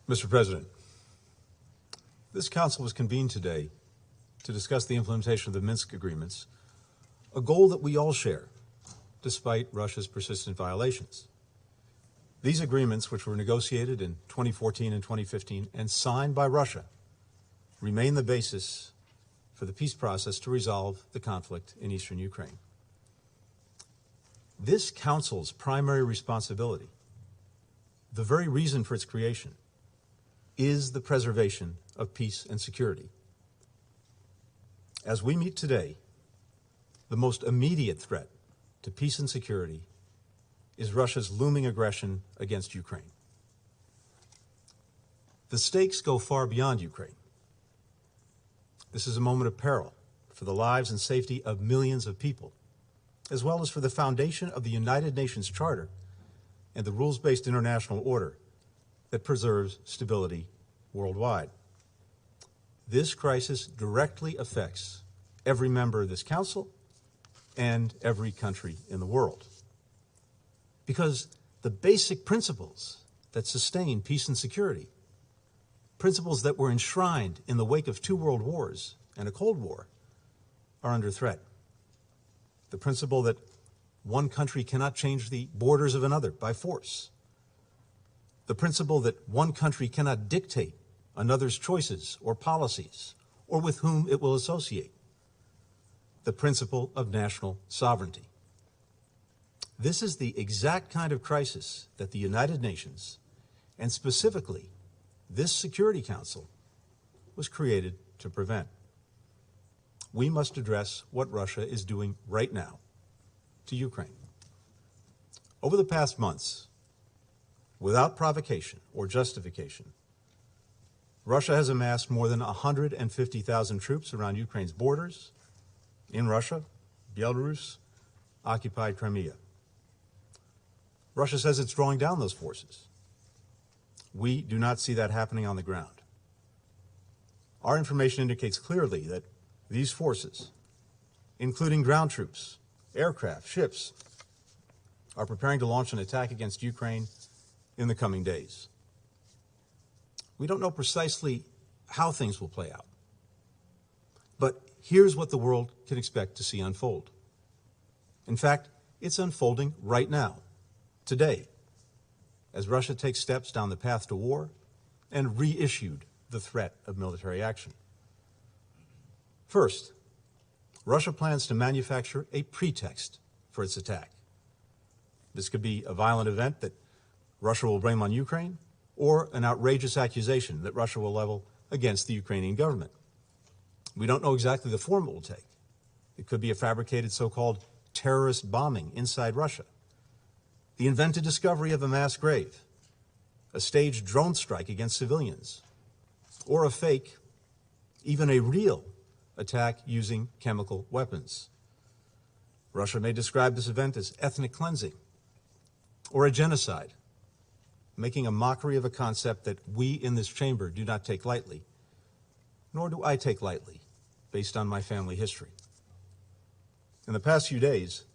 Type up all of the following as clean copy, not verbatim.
Mr. President, this council was convened today to discuss the implementation of the Minsk agreements, a goal that we all share, despite Russia's persistent violations. These agreements, which were negotiated in 2014 and 2015 and signed by Russia, remain the basis for the peace process to resolve the conflict in eastern Ukraine. This council's primary responsibility, the very reason for its creation, is the preservation of peace and security. As we meet today, the most immediate threat to peace and security is Russia's looming aggression against Ukraine. The stakes go far beyond Ukraine. This is a moment of peril for the lives and safety of millions of people, as well as for the foundation of the United Nations Charter and the rules-based international order that preserves stability worldwide. This crisis directly affects every member of this council and every country in the world. Because the basic principles that sustain peace and security, principles that were enshrined in the wake of 2 world wars and a Cold War, are under threat. The principle that one country cannot change the borders of another by force. The principle that one country cannot dictate another's choices or policies or with whom it will associate. The principle of national sovereignty. This is the exact kind of crisis that the United Nations, and specifically this Security Council, was created to prevent. We must address what Russia is doing right now to Ukraine. Over the past months, without provocation or justification, Russia has amassed more than 150,000 troops around Ukraine's borders, in Russia, Belarus, occupied Crimea. Russia says it's drawing down those forces. We do not see that happening on the ground. Our information indicates clearly that these forces, including ground troops, aircraft, ships, are preparing to launch an attack against Ukraine in the coming days. We don't know precisely how things will play out, but here's what the world can expect to see unfold. In fact, it's unfolding right now, today, as Russia takes steps down the path to war and reissued the threat of military action. First, Russia plans to manufacture a pretext for its attack. This could be a violent event that Russia will blame on Ukraine, or an outrageous accusation that Russia will level against the Ukrainian government. We don't know exactly the form it will take. It could be a fabricated so-called terrorist bombing inside Russia, the invented discovery of a mass grave, a staged drone strike against civilians, or a fake, even a real, attack using chemical weapons. Russia may describe this event as ethnic cleansing or a genocide, making a mockery of a concept that we in this chamber do not take lightly, nor do I take lightly, based on my family history. In the past few days,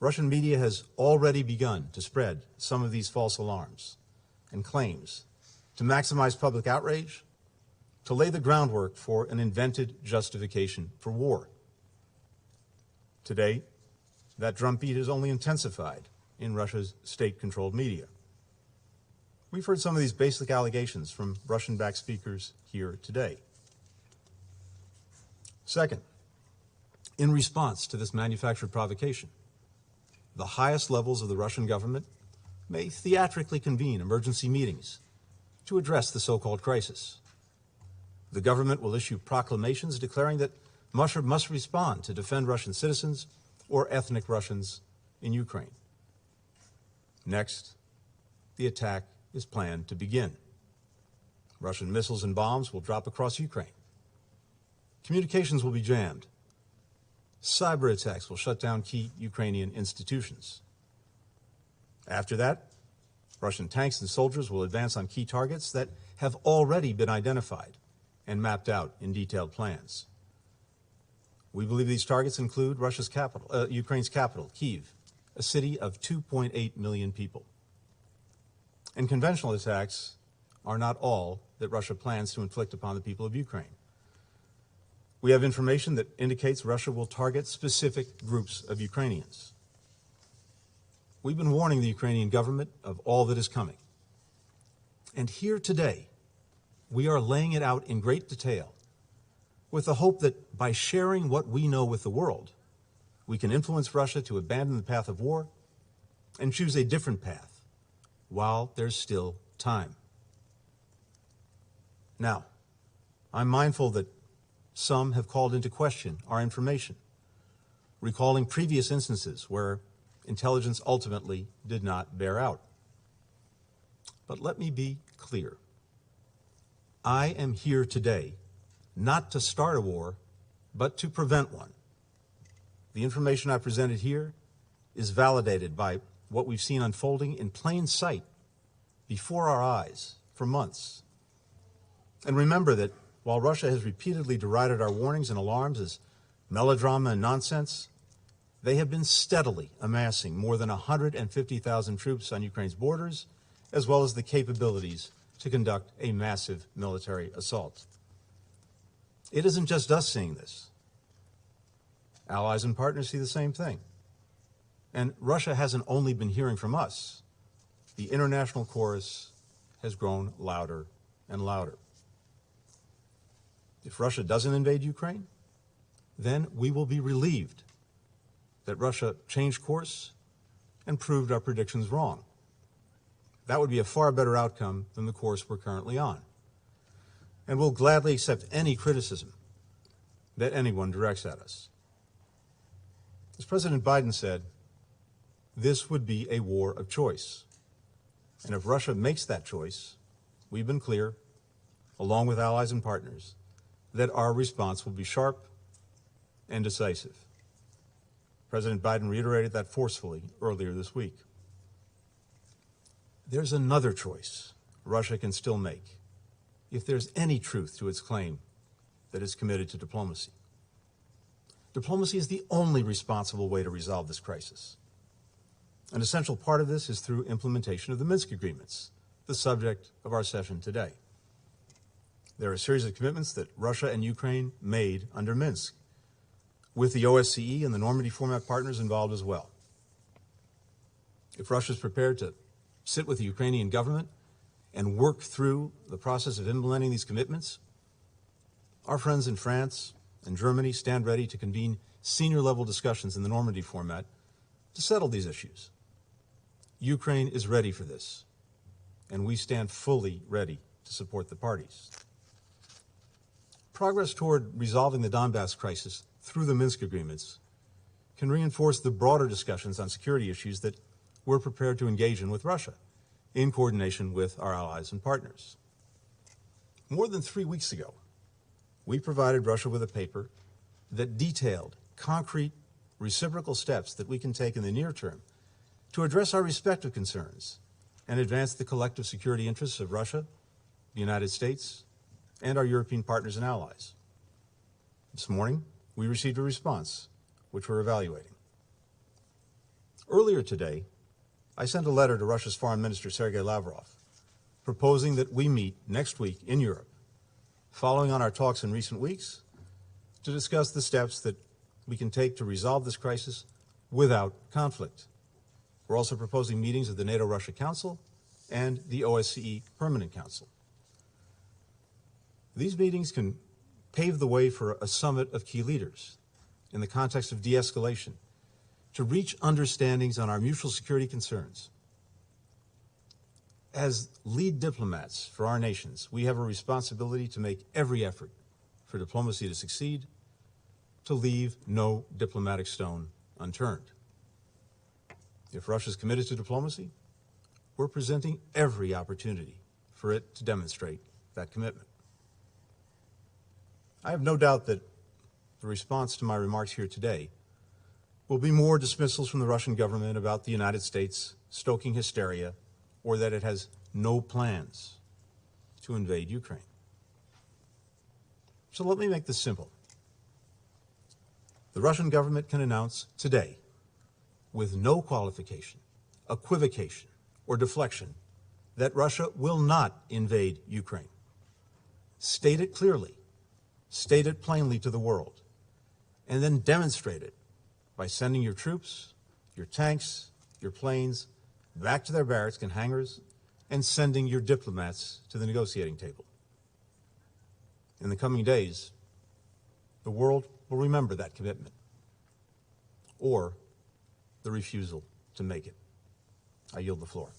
Russian media has already begun to spread some of these false alarms and claims to maximize public outrage, to lay the groundwork for an invented justification for war. Today, that drumbeat is only intensified in Russia's state-controlled media. We've heard some of these basic allegations from Russian-backed speakers here today. Second, in response to this manufactured provocation, the highest levels of the Russian government may theatrically convene emergency meetings to address the so-called crisis. The government will issue proclamations declaring that Russia must respond to defend Russian citizens or ethnic Russians in Ukraine. Next, the attack is planned to begin. Russian missiles and bombs will drop across Ukraine. Communications will be jammed. Cyber attacks will shut down key Ukrainian institutions. After that, Russian tanks and soldiers will advance on key targets that have already been identified and mapped out in detailed plans. We believe these targets include Ukraine's capital, Kyiv, a city of 2.8 million people. And conventional attacks are not all that Russia plans to inflict upon the people of Ukraine. We have information that indicates Russia will target specific groups of Ukrainians. We've been warning the Ukrainian government of all that is coming. And here today, we are laying it out in great detail with the hope that by sharing what we know with the world, we can influence Russia to abandon the path of war and choose a different path while there's still time. Now, I'm mindful that some have called into question our information, recalling previous instances where intelligence ultimately did not bear out. But let me be clear. I am here today not to start a war, but to prevent one. The information I presented here is validated by what we've seen unfolding in plain sight before our eyes for months. And remember that while Russia has repeatedly derided our warnings and alarms as melodrama and nonsense, they have been steadily amassing more than 150,000 troops on Ukraine's borders, as well as the capabilities to conduct a massive military assault. It isn't just us seeing this. Allies and partners see the same thing. And Russia hasn't only been hearing from us. The international chorus has grown louder and louder. If Russia doesn't invade Ukraine, then we will be relieved that Russia changed course and proved our predictions wrong. That would be a far better outcome than the course we're currently on. And we'll gladly accept any criticism that anyone directs at us. As President Biden said, this would be a war of choice. And if Russia makes that choice, we've been clear, along with allies and partners, that our response will be sharp and decisive. President Biden reiterated that forcefully earlier this week. There's another choice Russia can still make if there's any truth to its claim that it's committed to diplomacy. Diplomacy is the only responsible way to resolve this crisis. An essential part of this is through implementation of the Minsk agreements, the subject of our session today. There are a series of commitments that Russia and Ukraine made under Minsk, with the OSCE and the Normandy format partners involved as well. If Russia is prepared to sit with the Ukrainian government and work through the process of implementing these commitments, our friends in France and Germany stand ready to convene senior-level discussions in the Normandy format to settle these issues. Ukraine is ready for this, and we stand fully ready to support the parties. Progress toward resolving the Donbass crisis through the Minsk agreements can reinforce the broader discussions on security issues that we're prepared to engage in with Russia, in coordination with our allies and partners. More than 3 weeks ago, we provided Russia with a paper that detailed concrete reciprocal steps that we can take in the near term to address our respective concerns and advance the collective security interests of Russia, the United States, and our European partners and allies. This morning, we received a response, which we're evaluating. Earlier today, I sent a letter to Russia's Foreign Minister, Sergei Lavrov, proposing that we meet next week in Europe, following on our talks in recent weeks, to discuss the steps that we can take to resolve this crisis without conflict. We're also proposing meetings of the NATO-Russia Council and the OSCE Permanent Council. These meetings can pave the way for a summit of key leaders in the context of de-escalation to reach understandings on our mutual security concerns. As lead diplomats for our nations, we have a responsibility to make every effort for diplomacy to succeed, to leave no diplomatic stone unturned. If Russia is committed to diplomacy, we're presenting every opportunity for it to demonstrate that commitment. I have no doubt that the response to my remarks here today will be more dismissals from the Russian government about the United States stoking hysteria or that it has no plans to invade Ukraine. So let me make this simple. The Russian government can announce today, with no qualification, equivocation, or deflection, that Russia will not invade Ukraine. State it clearly, state it plainly to the world, and then demonstrate it by sending your troops, your tanks, your planes back to their barracks and hangars, and sending your diplomats to the negotiating table. In the coming days, the world will remember that commitment, or the refusal to make it. I yield the floor.